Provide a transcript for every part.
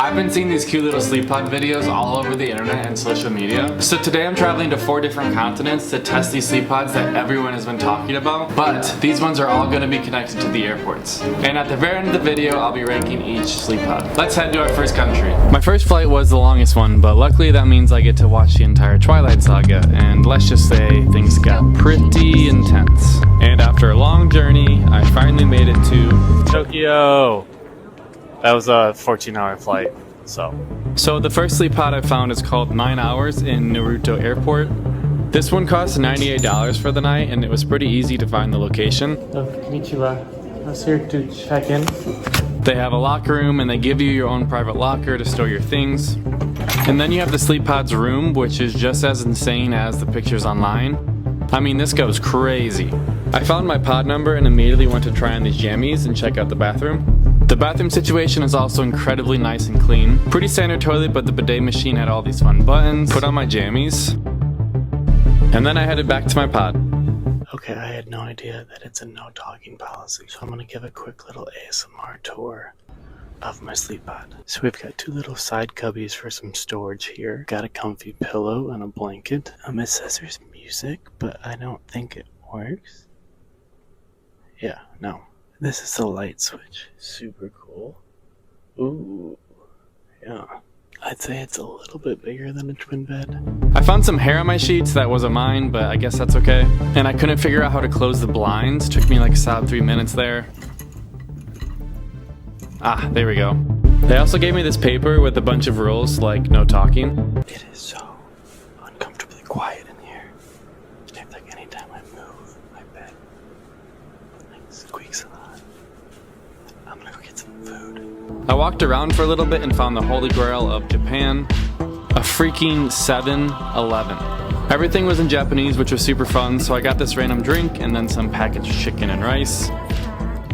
I've been seeing these cute little sleep pod videos all over the internet and social media. So today I'm traveling to 4 different continents to test these sleep pods that everyone has been talking about. But these ones are all going to be connected to the airports. And at the very end of the video, I'll be ranking each sleep pod. Let's head to our first country. My first flight was the longest one, but luckily that means I get to watch the entire Twilight Saga. And let's just say things got pretty intense. And after a long journey, I finally made it to Tokyo. That was a 14-hour flight, So the first sleep pod I found is called 9 Hours in Naruto Airport. This one cost $98 for the night, and it was pretty easy to find the location. Konnichiwa. I was here to check in. They have a locker room, and they give you your own private locker to store your things. And then you have the sleep pod's room, which is just as insane as the pictures online. I mean, this goes crazy. I found my pod number and immediately went to try on these jammies and check out the bathroom. The bathroom situation is also incredibly nice and clean. Pretty standard toilet, but the bidet machine had all these fun buttons. Put on my jammies, and then I headed back to my pod. Okay, I had no idea that it's a no talking policy, so I'm gonna give a quick little ASMR tour of my sleep pod. So we've got 2 little side cubbies for some storage here. Got a comfy pillow and a blanket. It says there's music, but I don't think it works. Yeah, no. This is the light switch. Super cool. Ooh, yeah. I'd say it's a little bit bigger than a twin bed. I found some hair on my sheets that wasn't mine, but I guess that's okay. And I couldn't figure out how to close the blinds. Took me like a solid 3 minutes there. Ah, there we go. They also gave me this paper with a bunch of rules, like no talking. It is so uncomfortably quiet in here. It's like anytime I move, my bed like squeaks a lot. I'm gonna go get some food. I walked around for a little bit and found the holy grail of Japan, a freaking 7-Eleven. Everything was in Japanese, which was super fun, so I got this random drink and then some packaged chicken and rice.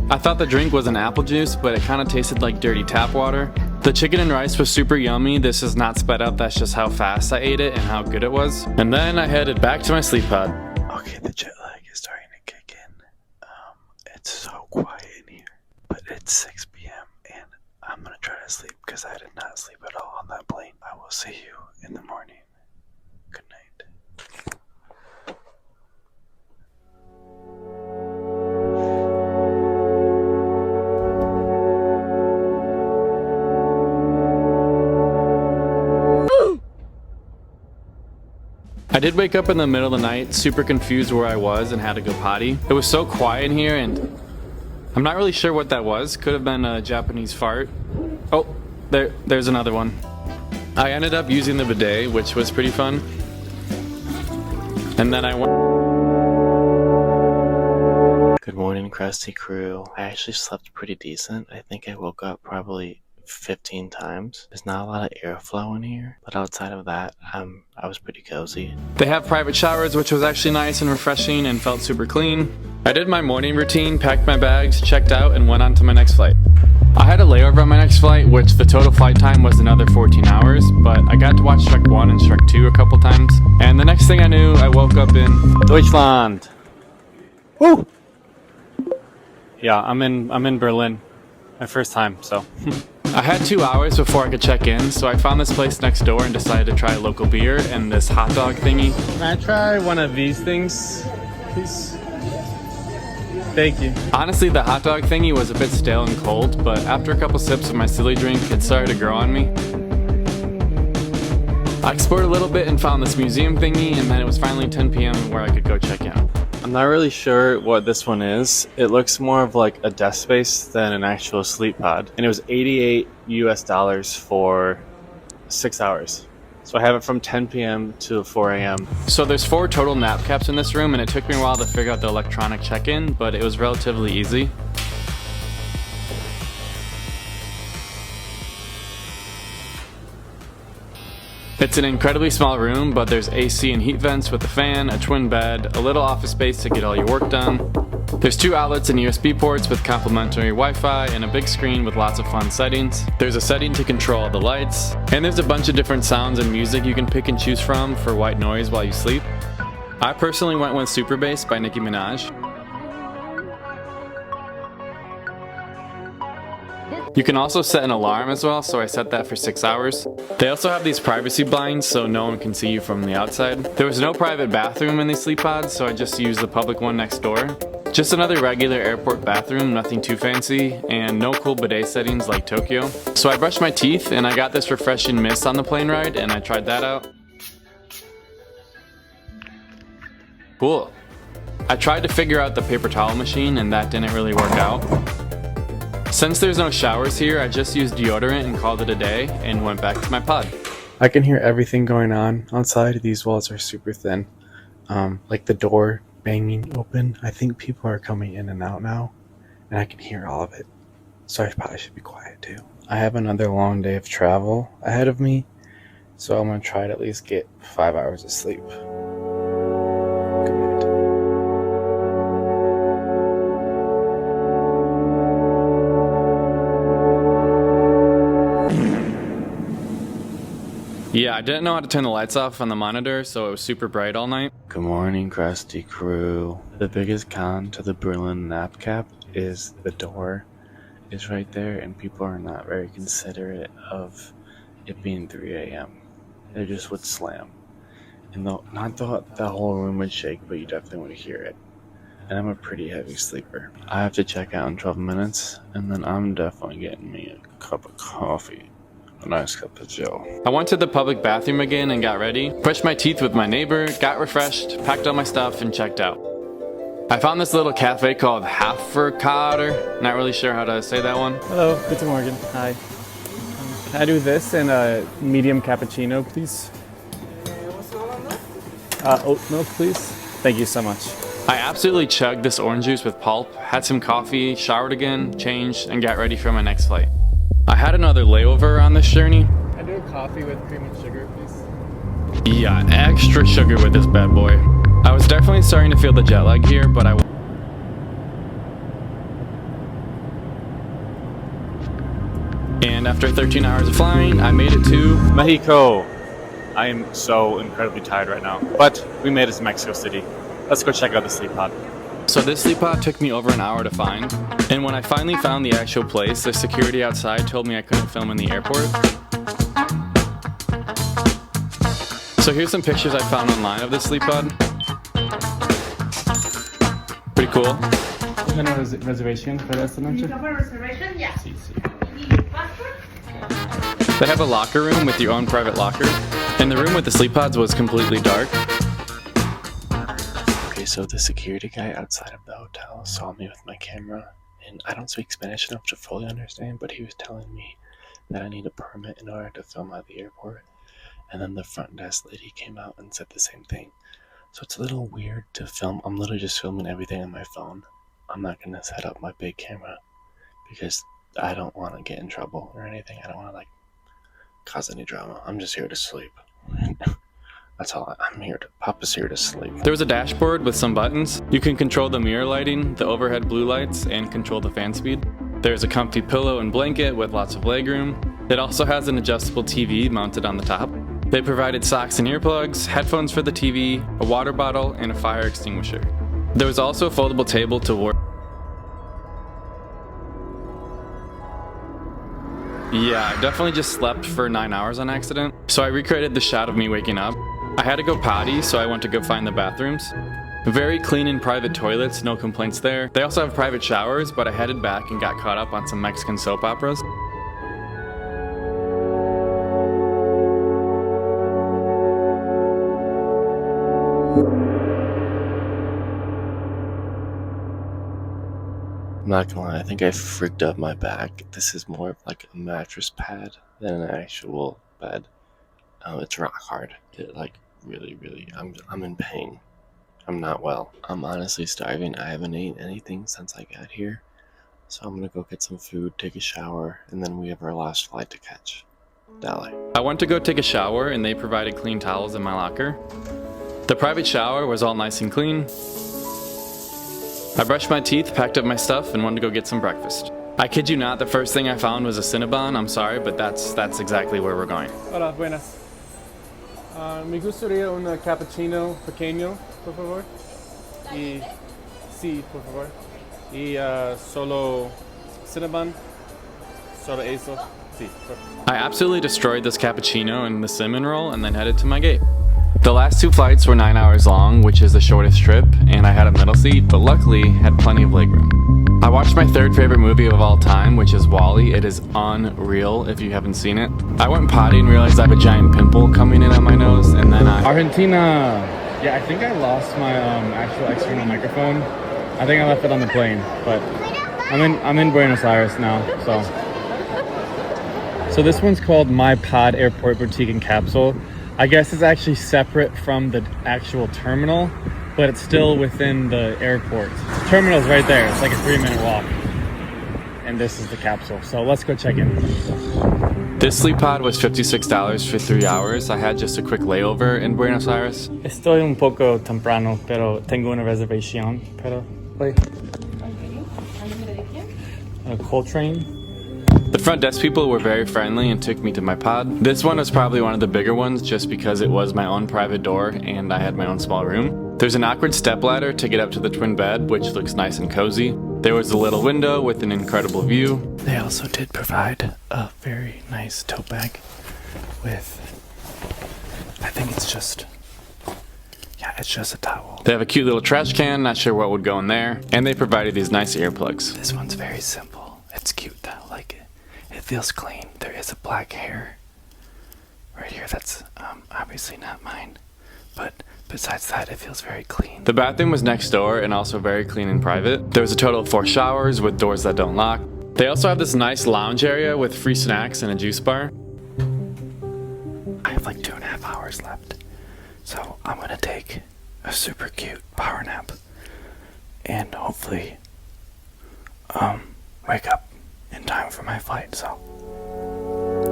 I thought the drink was an apple juice, but it kind of tasted like dirty tap water. The chicken and rice was super yummy. This is not sped up, that's just how fast I ate it and how good it was. And then I headed back to my sleep pod. Okay, the jet lag is starting to kick in. It's so quiet in here, but it's 6 p.m. and I'm gonna try to sleep because I did not sleep at all on that plane. I will see you in the morning. Good night. I did wake up in the middle of the night, super confused where I was and had to go potty. It was so quiet in here and I'm not really sure what that was. Could have been a Japanese fart. Oh, there's another one. I ended up using the bidet, which was pretty fun. And then I went... Good morning, Krusty Crew. I actually slept pretty decent. I think I woke up probably 15 times. There's not a lot of airflow in here, but outside of that, I was pretty cozy. They have private showers, which was actually nice and refreshing and felt super clean. I did my morning routine, packed my bags, checked out, and went on to my next flight. I had a layover on my next flight, which the total flight time was another 14 hours, but I got to watch Shrek 1 and Shrek 2 a couple times. And the next thing I knew, I woke up in Deutschland. Woo! Yeah, I'm in Berlin. My first time, so. I had 2 hours before I could check in, so I found this place next door and decided to try local beer and this hot dog thingy. Can I try one of these things, please? Thank you. Honestly, the hot dog thingy was a bit stale and cold, but after a couple sips of my silly drink, it started to grow on me. I explored a little bit and found this museum thingy, and then it was finally 10 p.m. where I could go check in. I'm not really sure what this one is. It looks more of like a desk space than an actual sleep pod. And it was $88 US for 6 hours. So I have it from 10 p.m. to 4 a.m. So there's 4 total nap caps in this room, and it took me a while to figure out the electronic check-in, but it was relatively easy. It's an incredibly small room, but there's AC and heat vents with a fan, a twin bed, a little office space to get all your work done. There's 2 outlets and USB ports with complimentary Wi-Fi and a big screen with lots of fun settings. There's a setting to control all the lights, and there's a bunch of different sounds and music you can pick and choose from for white noise while you sleep. I personally went with Super Bass by Nicki Minaj. You can also set an alarm as well, so I set that for 6 hours. They also have these privacy blinds so no one can see you from the outside. There was no private bathroom in these sleep pods, so I just used the public one next door. Just another regular airport bathroom, nothing too fancy, and no cool bidet settings like Tokyo. So I brushed my teeth and I got this refreshing mist on the plane ride and I tried that out. Cool. I tried to figure out the paper towel machine and that didn't really work out. Since there's no showers here, I just used deodorant and called it a day and went back to my pod. I can hear everything going on outside. These walls are super thin. Like the door banging open. I think people are coming in and out now, and I can hear all of it. So I probably should be quiet too. I have another long day of travel ahead of me, so I'm gonna try to at least get 5 hours of sleep. Good night. Yeah, I didn't know how to turn the lights off on the monitor, so it was super bright all night. Good morning, crusty crew. The biggest con to the Berlin nap cap is the door is right there, and people are not very considerate of it being 3 a.m. They just would slam. And not the whole room would shake, but you definitely would hear it. And I'm a pretty heavy sleeper. I have to check out in 12 minutes, and then I'm definitely getting me a cup of coffee. A nice cup of joe. I went to the public bathroom again and got ready, brushed my teeth with my neighbor, got refreshed, packed all my stuff, and checked out. I found this little cafe called Haferkader. Not really sure how to say that one. Hello, Guten Morgen. Hi. Can I do this and a medium cappuccino, please? Oat milk, please. Thank you so much. I absolutely chugged this orange juice with pulp, had some coffee, showered again, changed, and got ready for my next flight. I had another layover on this journey. Can I do a coffee with cream and sugar, please? Yeah, extra sugar with this bad boy. I was definitely starting to feel the jet lag here, but And after 13 hours of flying, I made it to Mexico. I am so incredibly tired right now, but we made it to Mexico City. Let's go check out the sleep pod. So this sleep pod took me over an hour to find, and when I finally found the actual place, the security outside told me I couldn't film in the airport. So here's some pictures I found online of this sleep pod. Pretty cool. Is there a reservation for this dimension? Reservation? Yeah. They have a locker room with your own private locker, and the room with the sleep pods was completely dark. So the security guy outside of the hotel saw me with my camera, and I don't speak Spanish enough to fully understand, but he was telling me that I need a permit in order to film at the airport. And then the front desk lady came out and said the same thing. So it's a little weird to film. I'm literally just filming everything on my phone. I'm not going to set up my big camera because I don't want to get in trouble or anything. I don't want to cause any drama. I'm just here to sleep. That's all. I'm here to. Papa's here to sleep. There was a dashboard with some buttons. You can control the mirror lighting, the overhead blue lights, and control the fan speed. There's a comfy pillow and blanket with lots of legroom. It also has an adjustable TV mounted on the top. They provided socks and earplugs, headphones for the TV, a water bottle, and a fire extinguisher. There was also a foldable table to work. Yeah, I definitely just slept for 9 hours on accident. So I recreated the shot of me waking up. I had to go potty, so I went to go find the bathrooms. Very clean and private toilets, no complaints there. They also have private showers, but I headed back and got caught up on some Mexican soap operas. I'm not gonna lie, I think I freaked up my back. This is more of like a mattress pad than an actual bed. It's rock hard. It really, I'm in pain. I'm not well. I'm honestly starving. I haven't eaten anything since I got here. So I'm gonna go get some food, take a shower, and then we have our last flight to catch. Dale. I went to go take a shower and they provided clean towels in my locker. The private shower was all nice and clean. I brushed my teeth, packed up my stuff, and went to go get some breakfast. I kid you not, the first thing I found was a Cinnabon. I'm sorry, but that's exactly where we're going. Hola, buenas. Me gustaría un cappuccino pequeño, por favor. Y sí, por favor. Y solo Cinnabon, Solo eso. Sí. I absolutely destroyed this cappuccino and the cinnamon roll and then headed to my gate. The last 2 flights were 9 hours long, which is the shortest trip, and I had a middle seat, but luckily had plenty of legroom. I watched my third favorite movie of all time, which is WALL-E. It is unreal if you haven't seen it. I went potty and realized I have a giant pimple coming in on my nose, and then Argentina. Yeah, I think I lost my actual external microphone. I think I left it on the plane, but I'm in Buenos Aires now, So this one's called My Pod Airport Boutique and Capsule. I guess it's actually separate from the actual terminal, but it's still within the airport. The terminal's right there. It's like a 3-minute walk. And this is the capsule. So let's go check in. This sleep pod was $56 for 3 hours. I had just a quick layover in Buenos Aires. Estoy un poco temprano, pero tengo una reservación. Pero, Coltrane. The front desk people were very friendly and took me to my pod. This one was probably one of the bigger ones just because it was my own private door and I had my own small room. There's an awkward stepladder to get up to the twin bed, which looks nice and cozy. There was a little window with an incredible view. They also did provide a very nice tote bag with, I think it's just a towel. They have a cute little trash can, not sure what would go in there, and they provided these nice earplugs. This one's very simple. It's cute though, I like it. It feels clean. There is a black hair right here that's obviously not mine, but besides that, it feels very clean. The bathroom was next door and also very clean and private. There was a total of 4 showers with doors that don't lock. They also have this nice lounge area with free snacks and a juice bar. I have like 2.5 hours left, so I'm gonna take a super cute power nap and hopefully wake up in time for my flight. So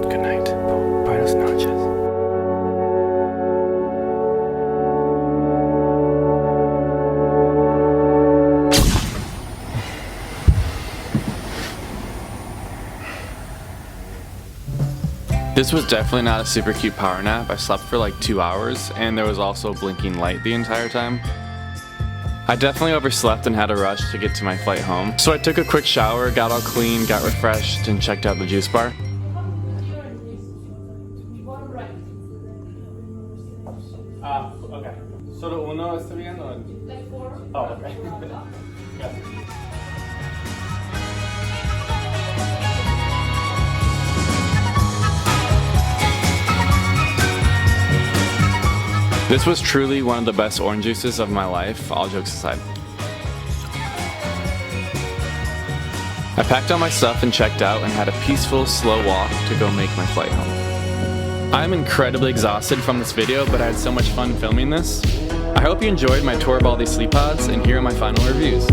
good night. Buenos noches. This was definitely not a super cute power nap. I slept for like 2 hours and there was also a blinking light the entire time. I definitely overslept and had a rush to get to my flight home. So I took a quick shower, got all clean, got refreshed, and checked out the juice bar. Okay. Solo uno está bien o? Like 4. Oh, okay. This was truly one of the best orange juices of my life, all jokes aside. I packed all my stuff and checked out and had a peaceful, slow walk to go make my flight home. I'm incredibly exhausted from this video, but I had so much fun filming this. I hope you enjoyed my tour of all these sleep pods, and here are my final reviews.